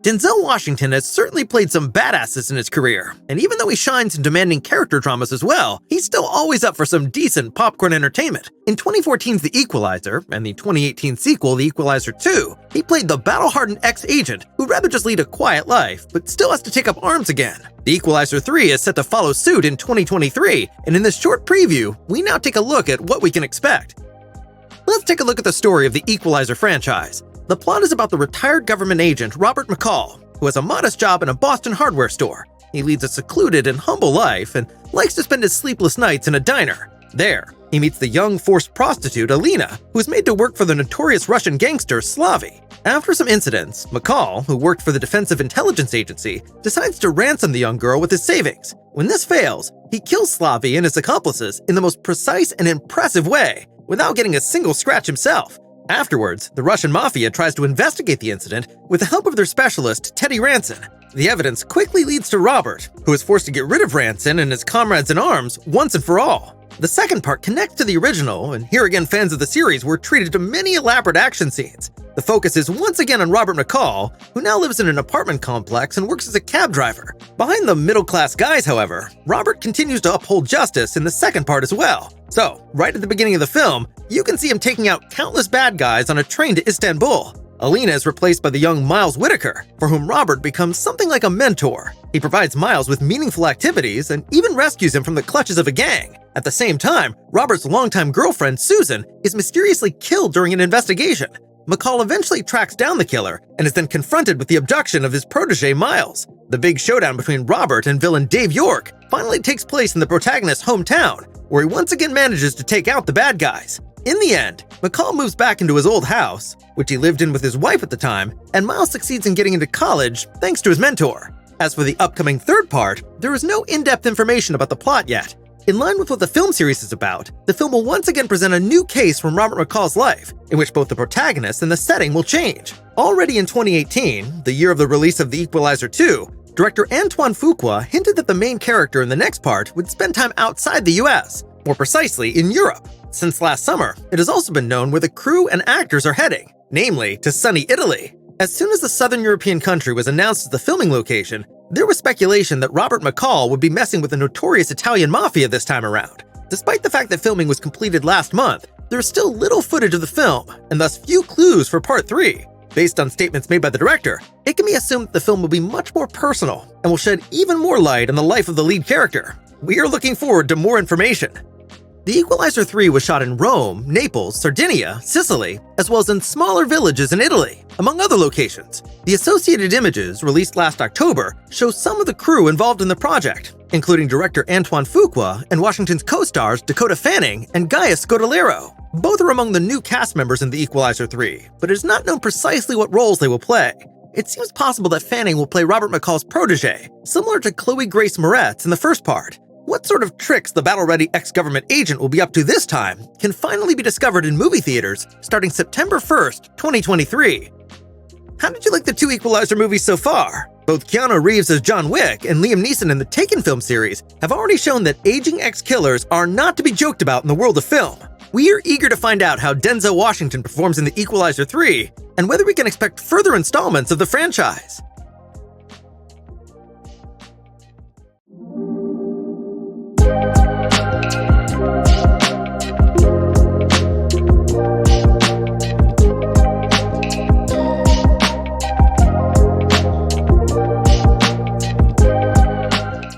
Denzel Washington has certainly played some badasses in his career, and even though he shines in demanding character dramas as well, he's still always up for some decent popcorn entertainment. In 2014's The Equalizer, and the 2018 sequel, The Equalizer 2, he played the battle-hardened ex-agent who'd rather just lead a quiet life, but still has to take up arms again. The Equalizer 3 is set to follow suit in 2023, and in this short preview, we now take a look at what we can expect. Let's take a look at the story of the Equalizer franchise. The plot is about the retired government agent Robert McCall, who has a modest job in a Boston hardware store. He leads a secluded and humble life and likes to spend his sleepless nights in a diner. There, he meets the young forced prostitute Alina, who is made to work for the notorious Russian gangster Slavy. After some incidents, McCall, who worked for the Defensive Intelligence Agency, decides to ransom the young girl with his savings. When this fails, he kills Slavy and his accomplices in the most precise and impressive way, without getting a single scratch himself. Afterwards, the Russian mafia tries to investigate the incident with the help of their specialist, Teddy Ranson. The evidence quickly leads to Robert, who is forced to get rid of Ranson and his comrades in arms once and for all. The second part connects to the original, and here again fans of the series were treated to many elaborate action scenes. The focus is once again on Robert McCall, who now lives in an apartment complex and works as a cab driver. Behind the middle-class guys, however, Robert continues to uphold justice in the second part as well. So, right at the beginning of the film, you can see him taking out countless bad guys on a train to Istanbul. Alina is replaced by the young Miles Whitaker, for whom Robert becomes something like a mentor. He provides Miles with meaningful activities and even rescues him from the clutches of a gang. At the same time, Robert's longtime girlfriend, Susan, is mysteriously killed during an investigation. McCall eventually tracks down the killer and is then confronted with the abduction of his protege, Miles. The big showdown between Robert and villain Dave York finally takes place in the protagonist's hometown, where he once again manages to take out the bad guys. In the end, McCall moves back into his old house, which he lived in with his wife at the time, and Miles succeeds in getting into college thanks to his mentor. As for the upcoming third part, there is no in-depth information about the plot yet. In line with what the film series is about, the film will once again present a new case from Robert McCall's life, in which both the protagonist and the setting will change. Already in 2018, the year of the release of The Equalizer 2, director Antoine Fuqua hinted that the main character in the next part would spend time outside the US, more precisely in Europe. Since last summer, it has also been known where the crew and actors are heading, namely to sunny Italy. As soon as the southern European country was announced as the filming location, there was speculation that Robert McCall would be messing with the notorious Italian mafia this time around. Despite the fact that filming was completed last month, there is still little footage of the film, and thus few clues for Part 3. Based on statements made by the director, it can be assumed that the film will be much more personal and will shed even more light on the life of the lead character. We are looking forward to more information. The Equalizer 3 was shot in Rome, Naples, Sardinia, Sicily, as well as in smaller villages in Italy, among other locations. The Associated Images, released last October, show some of the crew involved in the project, including director Antoine Fuqua and Washington's co-stars Dakota Fanning and Gaius Scodelario. Both are among the new cast members in The Equalizer 3, but it is not known precisely what roles they will play. It seems possible that Fanning will play Robert McCall's protege, similar to Chloe Grace Moretz in the first part. What sort of tricks the battle-ready ex-government agent will be up to this time can finally be discovered in movie theaters starting September 1st, 2023. How did you like the two Equalizer movies so far? Both Keanu Reeves as John Wick and Liam Neeson in the Taken film series have already shown that aging ex-killers are not to be joked about in the world of film. We are eager to find out how Denzel Washington performs in The Equalizer 3 and whether we can expect further installments of the franchise.